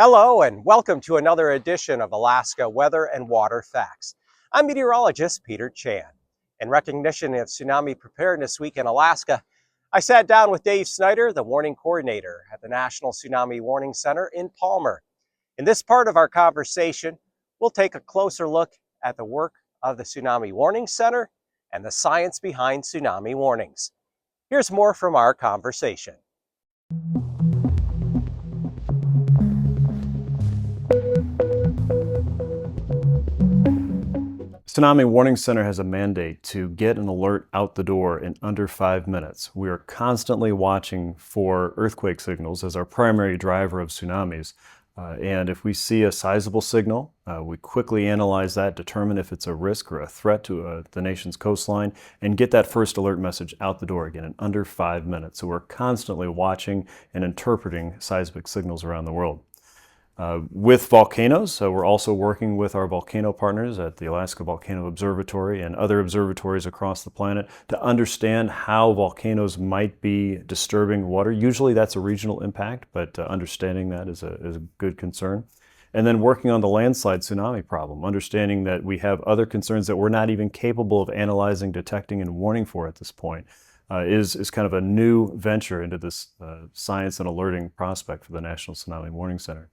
Hello and welcome to another edition of Alaska Weather and Water Facts. I'm meteorologist Peter Chan. In recognition of Tsunami Preparedness Week in Alaska, I sat down with Dave Snider, the warning coordinator at the National Tsunami Warning Center in Palmer. In this part of our conversation, we'll take a closer look at the work of the Tsunami Warning Center and the science behind tsunami warnings. Here's more from our conversation. Tsunami Warning Center has a mandate to get an alert out the door in under 5 minutes. We are constantly watching for earthquake signals as our primary driver of tsunamis. And if we see a sizable signal, we quickly analyze that, determine if it's a risk or a threat to the nation's coastline, and get that first alert message out the door again in under 5 minutes. So we're constantly watching and interpreting seismic signals around the world. With volcanoes, we're also working with our volcano partners at the Alaska Volcano Observatory and other observatories across the planet to understand how volcanoes might be disturbing water. Usually that's a regional impact, but understanding that is a good concern. And then working on the landslide tsunami problem, understanding that we have other concerns that we're not even capable of analyzing, detecting, and warning for at this point. Is kind of a new venture into this science and alerting prospect for the National Tsunami Warning Center.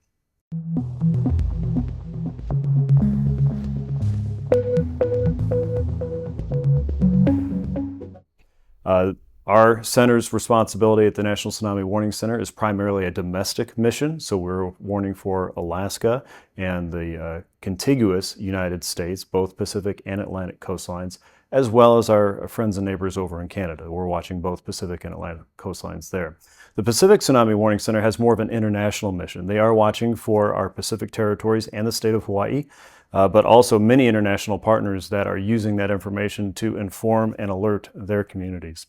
Our center's responsibility at the National Tsunami Warning Center is primarily a domestic mission, so we're warning for Alaska and the contiguous United States, both Pacific and Atlantic coastlines, as well as our friends and neighbors over in Canada. We're watching both Pacific and Atlantic coastlines there. The Pacific Tsunami Warning Center has more of an international mission. They are watching for our Pacific territories and the state of Hawaii, but also many international partners that are using that information to inform and alert their communities.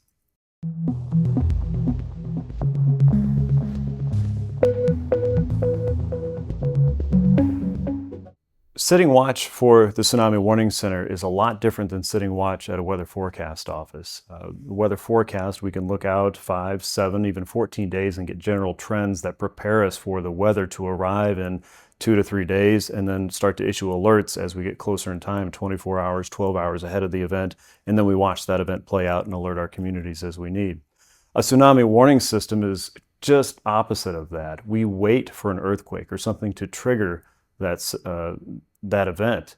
Sitting watch for the Tsunami Warning Center is a lot different than sitting watch at a weather forecast office. The weather forecast, we can look out 5, 7, even 14 days and get general trends that prepare us for the weather to arrive in 2 to 3 days, and then start to issue alerts as we get closer in time, 24 hours, 12 hours ahead of the event, and then we watch that event play out and alert our communities as we need. A tsunami warning system is just opposite of that. We wait for an earthquake or something to trigger that event,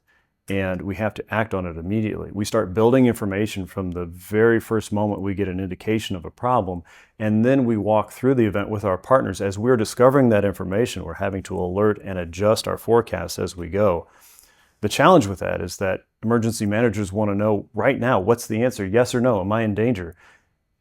and we have to act on it immediately. We start building information from the very first moment we get an indication of a problem, and then we walk through the event with our partners. As we're discovering that information, we're having to alert and adjust our forecasts as we go. The challenge with that is that emergency managers want to know right now, what's the answer? Yes or no? Am I in danger?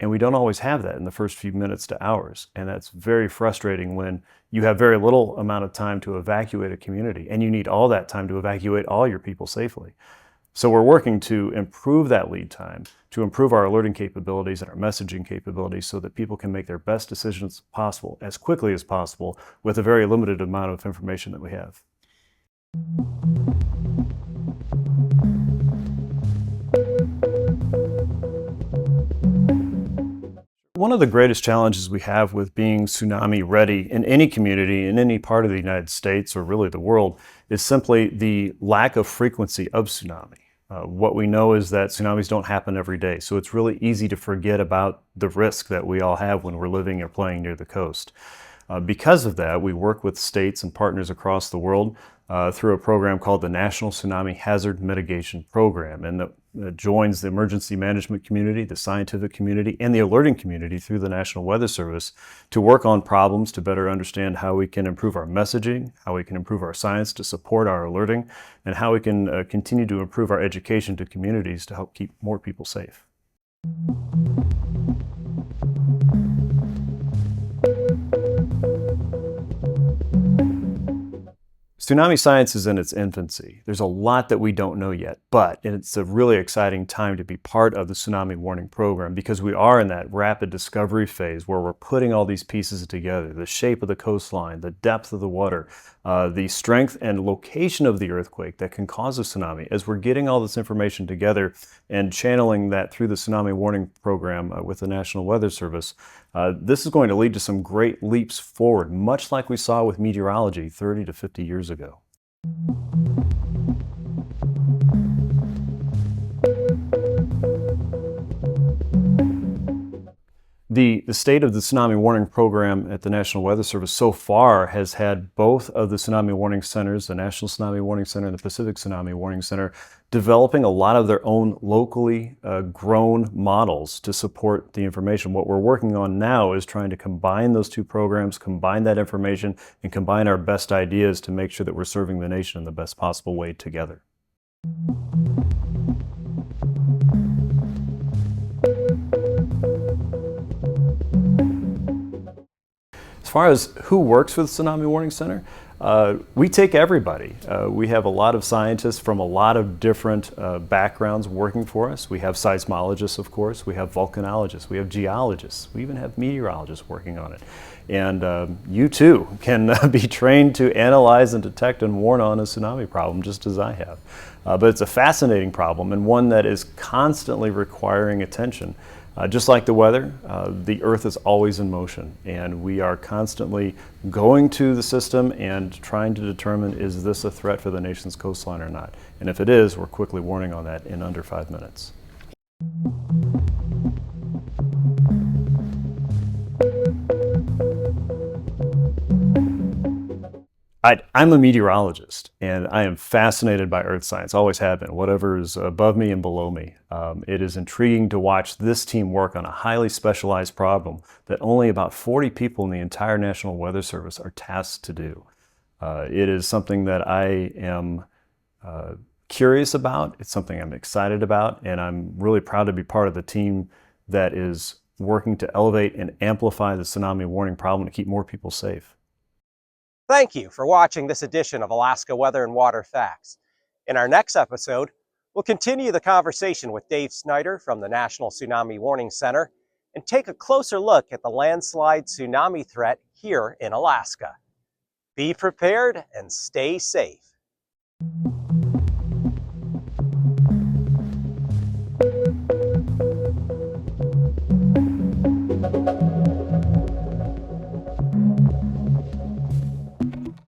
And we don't always have that in the first few minutes to hours. And that's very frustrating when you have very little amount of time to evacuate a community, and you need all that time to evacuate all your people safely. So we're working to improve that lead time, to improve our alerting capabilities and our messaging capabilities so that people can make their best decisions possible as quickly as possible with a very limited amount of information that we have. One of the greatest challenges we have with being tsunami ready in any community, in any part of the United States or really the world, is simply the lack of frequency of tsunami. What we know is that tsunamis don't happen every day, so it's really easy to forget about the risk that we all have when we're living or playing near the coast. Because of that, we work with states and partners across the world through a program called the National Tsunami Hazard Mitigation Program, and that joins the emergency management community, the scientific community, and the alerting community through the National Weather Service to work on problems to better understand how we can improve our messaging, how we can improve our science to support our alerting, and how we can continue to improve our education to communities to help keep more people safe. Tsunami science is in its infancy. There's a lot that we don't know yet, but it's a really exciting time to be part of the Tsunami Warning Program because we are in that rapid discovery phase where we're putting all these pieces together, the shape of the coastline, the depth of the water, the strength and location of the earthquake that can cause a tsunami. As we're getting all this information together and channeling that through the Tsunami Warning Program with the National Weather Service, this is going to lead to some great leaps forward, much like we saw with meteorology 30 to 50 years ago. The state of the Tsunami Warning Program at the National Weather Service so far has had both of the Tsunami Warning Centers, the National Tsunami Warning Center and the Pacific Tsunami Warning Center, developing a lot of their own locally grown models to support the information. What we're working on now is trying to combine those two programs, combine that information, and combine our best ideas to make sure that we're serving the nation in the best possible way together. As far as who works for the Tsunami Warning Center, we take everybody. We have a lot of scientists from a lot of different backgrounds working for us. We have seismologists, of course. We have volcanologists. We have geologists. We even have meteorologists working on it. And you too can be trained to analyze and detect and warn on a tsunami problem, just as I have. But it's a fascinating problem and one that is constantly requiring attention. Just like the weather, the Earth is always in motion, and we are constantly going to the system and trying to determine, is this a threat for the nation's coastline or not? And if it is, we're quickly warning on that in under 5 minutes. I'm a meteorologist, and I am fascinated by earth science, always have been, whatever is above me and below me. It is intriguing to watch this team work on a highly specialized problem that only about 40 people in the entire National Weather Service are tasked to do. It is something that I am curious about, it's something I'm excited about, and I'm really proud to be part of the team that is working to elevate and amplify the tsunami warning problem to keep more people safe. Thank you for watching this edition of Alaska Weather and Water Facts. In our next episode, we'll continue the conversation with Dave Snider from the National Tsunami Warning Center and take a closer look at the landslide tsunami threat here in Alaska. Be prepared and stay safe.